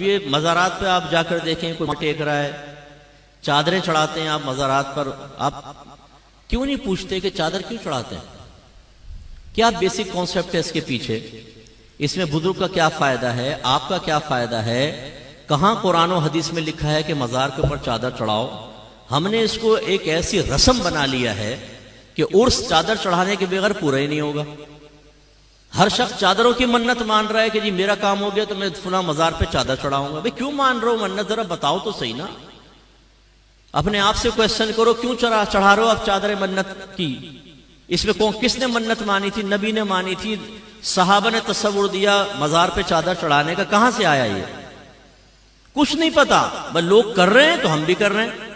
یہ مزارات پہ آپ جا کر دیکھیں، کوئی ٹیک رہا ہے، چادریں چڑھاتے ہیں آپ مزارات پر، آپ کیوں نہیں پوچھتے کہ چادر کیوں چڑھاتے ہیں؟ کیا بیسک کانسیپٹ ہے اس کے پیچھے؟ اس میں بزرگ کا کیا فائدہ ہے، آپ کا کیا فائدہ ہے؟ کہاں قرآن و حدیث میں لکھا ہے کہ مزار کے اوپر چادر چڑھاؤ؟ ہم نے اس کو ایک ایسی رسم بنا لیا ہے کہ عرس چادر چڑھانے کے بغیر پورا ہی نہیں ہوگا۔ ہر شخص چادروں کی منت مان رہا ہے کہ جی میرا کام ہو گیا تو میں فلاں مزار پہ چادر چڑھاؤں گا۔ بھئی کیوں مان رہے ہو منت؟ ذرا بتاؤ تو صحیح نا، اپنے آپ سے کویسچن کرو، کیوں چڑھا رہے ہو آپ چادر منت کی؟ اس میں کس نے منت مانی تھی؟ نبی نے مانی تھی؟ صحابہ نے تصور دیا مزار پہ چادر چڑھانے کا؟ کہاں سے آیا یہ؟ کچھ نہیں پتا، بس لوگ کر رہے ہیں تو ہم بھی کر رہے ہیں۔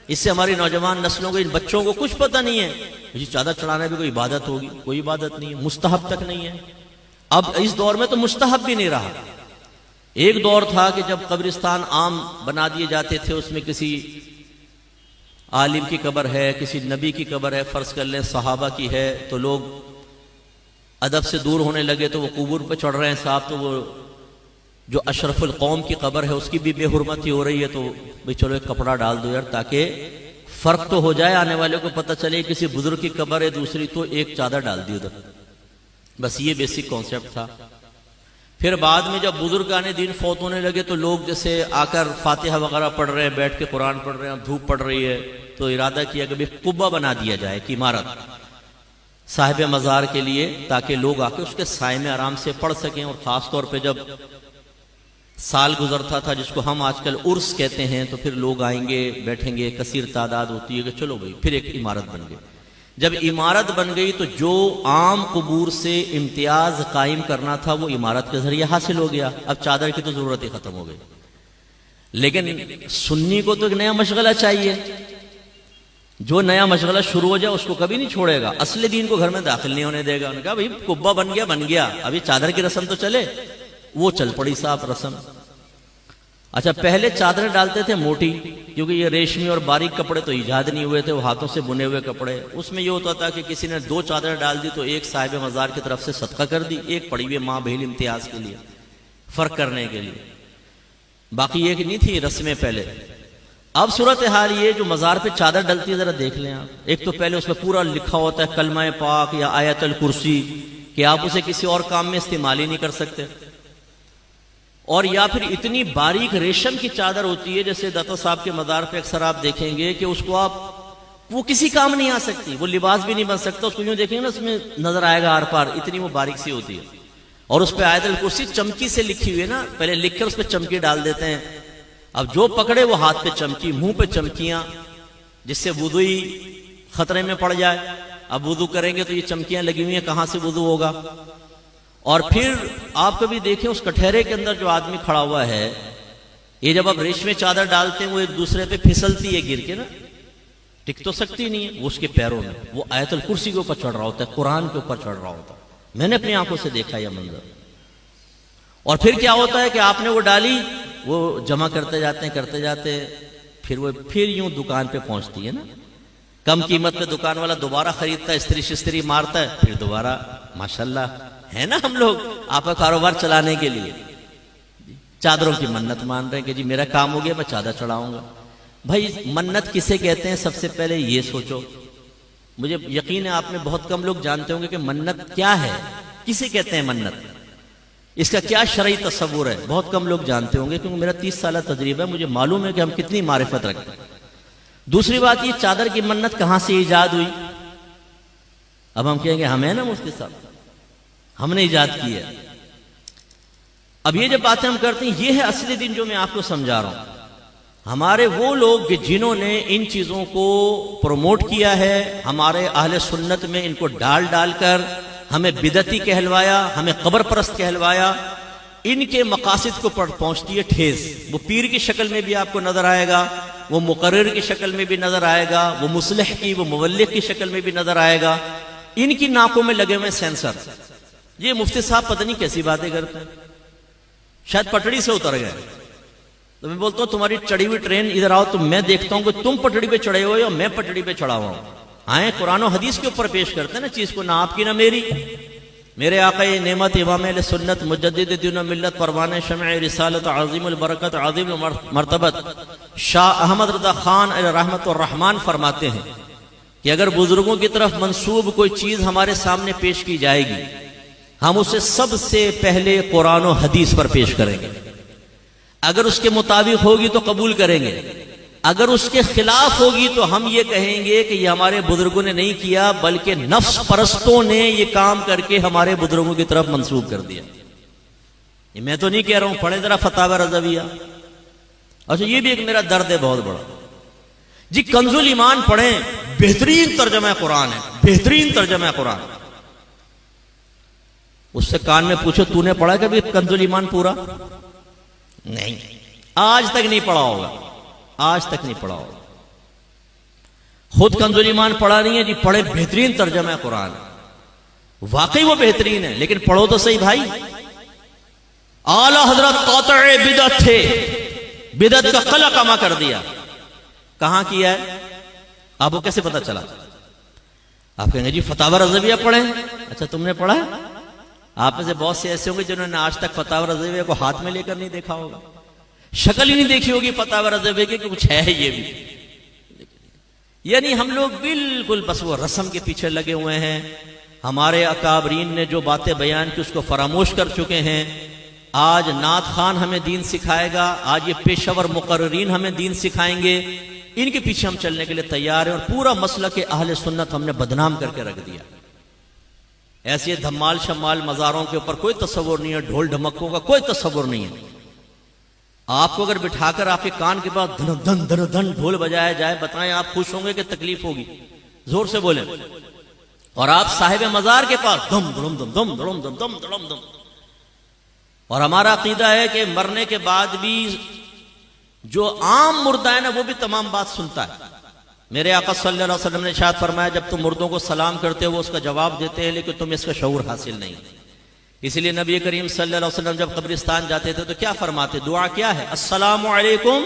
اس سے ہماری نوجوان نسلوں کو، ان بچوں کو کچھ پتہ نہیں ہے جی چادر چڑھانا بھی کوئی عبادت ہوگی، کوئی عبادت نہیں ہے، مستحب تک نہیں ہے۔ اب اس دور میں تو مستحب بھی نہیں رہا۔ ایک دور تھا کہ جب قبرستان عام بنا دیے جاتے تھے، اس میں کسی عالم کی قبر ہے، کسی نبی کی قبر ہے، فرض کر لیں صحابہ کی ہے، تو لوگ ادب سے دور ہونے لگے تو وہ قبور پہ چڑھ رہے ہیں صاحب، تو وہ جو اشرف القوم کی قبر ہے اس کی بھی بے حرمتی ہو رہی ہے، تو بھئی چلو ایک کپڑا ڈال دو یار، تاکہ فرق تو ہو جائے، آنے والے کو پتہ چلے کسی بزرگ کی قبر ہے دوسری، تو ایک چادر ڈال دی ادھر۔ بس یہ بیسک کانسیپٹ تھا۔ پھر بعد میں جب بزرگان دین فوت ہونے لگے تو لوگ جیسے آ کر فاتحہ وغیرہ پڑھ رہے ہیں، بیٹھ کے قرآن پڑھ رہے ہیں، دھوپ پڑ رہی ہے، تو ارادہ کیا کہ قبہ بنا دیا جائے، ایک عمارت صاحب مزار کے لیے، تاکہ لوگ آ کے اس کے سائے میں آرام سے پڑھ سکیں۔ اور خاص طور پہ جب سال گزرتا تھا جس کو ہم آج کل عرس کہتے ہیں، تو پھر لوگ آئیں گے، بیٹھیں گے، کثیر تعداد ہوتی ہے کہ چلو بھئی پھر ایک عمارت بن گئی۔ جب عمارت بن گئی تو جو عام قبور سے امتیاز قائم کرنا تھا وہ عمارت کے ذریعے حاصل ہو گیا، اب چادر کی تو ضرورت ہی ختم ہو گئی۔ لیکن سنی کو تو ایک نیا مشغلہ چاہیے، جو نیا مشغلہ شروع ہو جائے اس کو کبھی نہیں چھوڑے گا، اصل دین کو گھر میں داخل نہیں ہونے دے گا۔ انہوں نے کہا بھئی قبہ بن گیا، ابھی چادر کی رسم تو چلے، وہ چل پڑی صاحب رسم۔ اچھا پہلے چادریں ڈالتے تھے موٹی، کیونکہ یہ ریشمی اور باریک کپڑے تو ایجاد نہیں ہوئے تھے، وہ ہاتھوں سے بنے ہوئے کپڑے، اس میں یہ ہوتا تھا کہ کسی نے 2 چادریں ڈال دی تو ایک صاحب مزار کی طرف سے صدقہ کر دی، ایک پڑی ہوئی ماں بہن امتیاز کے لیے، فرق کرنے کے لیے، باقی ایک نہیں تھی رسمیں پہلے۔ اب صورتحال یہ جو مزار پہ چادر ڈلتی ہے ذرا دیکھ لیں آپ، ایک تو پہلے اس پہ پورا لکھا ہوتا ہے کلمہ پاک یا آیت الکرسی، کہ آپ اسے کسی اور کام میں استعمال ہی نہیں کر سکتے، اور یا پھر اتنی باریک ریشم کی چادر ہوتی ہے، جیسے داتا صاحب کے مزار پہ اکثر آپ دیکھیں گے کہ اس کو وہ کسی کام نہیں آ سکتی، وہ لباس بھی نہیں بن سکتا، اس کو یوں دیکھیں گے نا اس میں نظر آئے گا آر پار، اتنی وہ باریک سی ہوتی ہے۔ اور اس پہ آیت الکرسی چمکی سے لکھی ہوئی ہے نا، پہلے لکھ کر اس پہ چمکی ڈال دیتے ہیں، اب جو پکڑے وہ ہاتھ پہ چمکی، منہ پہ چمکیاں، جس سے وضو ہی خطرے میں پڑ جائے۔ اب وضو کریں گے تو یہ چمکیاں لگی ہوئی ہیں، کہاں سے وضو ہوگا؟ اور پھر آپ کبھی دیکھیں اس کٹہرے کے اندر جو آدمی کھڑا ہوا ہے، یہ جب آپ ریشمی چادر ڈالتے ہیں وہ ایک دوسرے پہ پھسلتی ہے گر کے نا، ٹک تو سکتی نہیں ہے، وہ اس کے پیروں میں وہ آیت الکرسی کے اوپر چڑھ رہا ہوتا ہے، قرآن کے اوپر چڑھ رہا ہوتا ہے، میں نے اپنی آنکھوں سے دیکھا یہ منظر۔ اور پھر کیا ہوتا ہے کہ آپ نے وہ ڈالی، وہ جمع کرتے جاتے پھر وہ یوں دکان پہ پہنچتی ہے نا، کم قیمت پہ دکان والا دوبارہ خریدتا ہے، استری شستری مارتا ہے، پھر دوبارہ ماشاءاللہ ہے نا، ہم لوگ آپ کا کاروبار چلانے کے لیے چادروں کی منت مان رہے ہیں کہ جی میرا کام ہو گیا میں چادر چڑھاؤں گا۔ بھائی منت کسے کہتے ہیں؟ سب سے پہلے یہ سوچو، مجھے یقین ہے آپ میں بہت کم لوگ جانتے ہوں گے کہ منت کیا ہے، کسے کہتے ہیں منت، اس کا کیا شرعی تصور ہے، بہت کم لوگ جانتے ہوں گے، کیونکہ میرا 30 سالہ تجربہ ہے، مجھے معلوم ہے کہ ہم کتنی معرفت رکھتے ہیں۔ دوسری بات یہ چادر کی منت کہاں سے ایجاد ہوئی؟ اب ہم کہیں گے ہم ہیں نا مفتی صاحب، ہم نے ایجاد کی ہے۔ اب یہ جب باتیں ہم کرتے ہیں، یہ ہے اصلی دین جو میں آپ کو سمجھا رہا ہوں۔ ہمارے وہ لوگ جنہوں نے ان چیزوں کو پروموٹ کیا ہے، ہمارے اہل سنت میں ان کو ڈال کر ہمیں بدعتی کہلوایا، ہمیں قبر پرست کہلوایا، ان کے مقاصد کو پہنچتی ہے ٹھیس۔ وہ پیر کی شکل میں بھی آپ کو نظر آئے گا، وہ مقرر کی شکل میں بھی نظر آئے گا، وہ مصلح کی، وہ مبلغ کی شکل میں بھی نظر آئے گا۔ ان کی ناکوں میں لگے ہوئے سینسر، یہ مفتی صاحب پتہ نہیں کیسی باتیں کرتے ہیں، شاید پٹڑی سے اتر گئے۔ تو میں بولتا ہوں تمہاری چڑھی ہوئی ٹرین ادھر آؤ تو میں دیکھتا ہوں کہ تم پٹڑی پہ چڑھے ہوئے اور میں پٹڑی پہ چڑھا ہوا ہوں۔ آئیں قرآن و حدیث کے اوپر پیش کرتے ہیں نا چیز کو، نہ آپ کی نہ میری، میرے آقا نعمت امام اہل سنت مجدد دین و ملت پروان شمع رسالت عظیم البرکت عظیم المرتبت شاہ احمد رضا خان علیہ رحمت الرحمن فرماتے ہیں کہ اگر بزرگوں کی طرف منسوب کوئی چیز ہمارے سامنے پیش کی جائے گی، ہم اسے سب سے پہلے قرآن و حدیث پر پیش کریں گے۔ اگر اس کے مطابق ہوگی تو قبول کریں گے، اگر اس کے خلاف ہوگی تو ہم یہ کہیں گے کہ یہ ہمارے بزرگوں نے نہیں کیا بلکہ نفس پرستوں نے یہ کام کر کے ہمارے بزرگوں کی طرف منسوب کر دیا۔ یہ میں تو نہیں کہہ رہا ہوں، پڑھیں ذرا فتاوی رضویہ۔ اچھا یہ بھی ایک میرا درد ہے بہت بڑا جی، کنز الایمان پڑھیں، بہترین ترجمہ قرآن ہے، بہترین ترجمہ قرآن۔ اس سے کان میں پوچھو تو نے پڑھا کبھی کنز الایمان پورا؟ نہیں، آج تک نہیں پڑھا ہوگا، آج تک نہیں پڑھا ہوگا۔ خود کنز الایمان پڑھا نہیں ہے جی، پڑھے، بہترین ترجمہ قرآن، واقعی وہ بہترین ہے، لیکن پڑھو تو صحیح بھائی۔ اعلی حضرت قاطع بدعت تھے، بدعت کا قلع کما کر دیا۔ کہاں کیا ہے؟ آپ کو کیسے پتا چلا؟ آپ کہیں گے جی فتاوی رضویہ پڑھیں۔ اچھا تم نے پڑھا ہے؟ آپ میں سے بہت سے ایسے ہوں گے جنہوں نے آج تک فتاوی رضویہ کو ہاتھ میں لے کر نہیں دیکھا ہوگا، شکل ہی نہیں دیکھی ہوگی فتاوی رضویہ کی کہ کچھ ہے یہ بھی۔ یعنی ہم لوگ بالکل بس وہ رسم کے پیچھے لگے ہوئے ہیں، ہمارے اکابرین نے جو باتیں بیان کی اس کو فراموش کر چکے ہیں۔ آج نعت خان ہمیں دین سکھائے گا، آج یہ پیشور مقررین ہمیں دین سکھائیں گے، ان کے پیچھے ہم چلنے کے لیے تیار ہیں، اور پورا مسلک اہل سنت ہم نے بدنام کر کے رکھ دیا۔ ایسے دھمال شمال مزاروں کے اوپر کوئی تصور نہیں ہے، ڈھول ڈھمکوں کا کوئی تصور نہیں ہے۔ آپ کو اگر بٹھا کر آپ کے کان کے پاس دھن دھن دھن دھن ڈھول بجایا جائے، بتائیں آپ خوش ہوں گے کہ تکلیف ہوگی؟ زور سے بولیں۔ اور آپ صاحب مزار کے پاس دم دھڑم دم دم دھڑم دم دم دھڑم دم۔ اور ہمارا عقیدہ ہے کہ مرنے کے بعد بھی جو عام مردہ ہے نا وہ بھی تمام بات سنتا ہے۔ میرے آقا صلی اللہ علیہ وسلم نے ارشاد فرمایا جب تم مردوں کو سلام کرتے ہو وہ اس کا جواب دیتے ہیں، لیکن تمہیں اس کا شعور حاصل نہیں۔ اس لیے نبی کریم صلی اللہ علیہ وسلم جب قبرستان جاتے تھے تو کیا فرماتے؟ دعا کیا ہے؟ السلام علیکم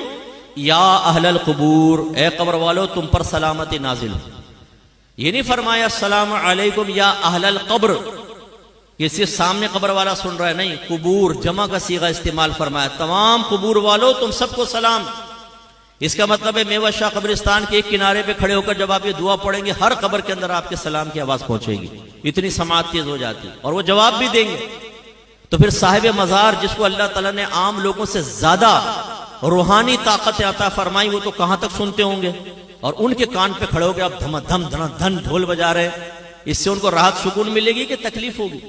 یا اہل القبور، اے قبر والو تم پر سلامتی نازل ہو۔ یہ نہیں فرمایا السلام علیکم یا اہل القبر کہ صرف سامنے قبر والا سن رہا ہے، نہیں، قبور جمع کا صیغہ استعمال فرمایا، تمام قبور والو تم سب کو سلام۔ اس کا مطلب ہے میوہ شاہ قبرستان کے ایک کنارے پہ کھڑے ہو کر جب آپ یہ دعا پڑھیں گے ہر قبر کے اندر آپ کے سلام کی آواز پہنچے گی، اتنی سماعت تیز ہو جاتی، اور وہ جواب بھی دیں گے۔ تو پھر صاحب مزار جس کو اللہ تعالیٰ نے عام لوگوں سے زیادہ روحانی طاقت عطا فرمائی، وہ تو کہاں تک سنتے ہوں گے؟ اور ان کے کان پہ کھڑے ہو کے آپ دھم دھم دھن دھن ڈھول بجا رہے ہیں، اس سے ان کو راحت سکون ملے گی کہ تکلیف ہوگی؟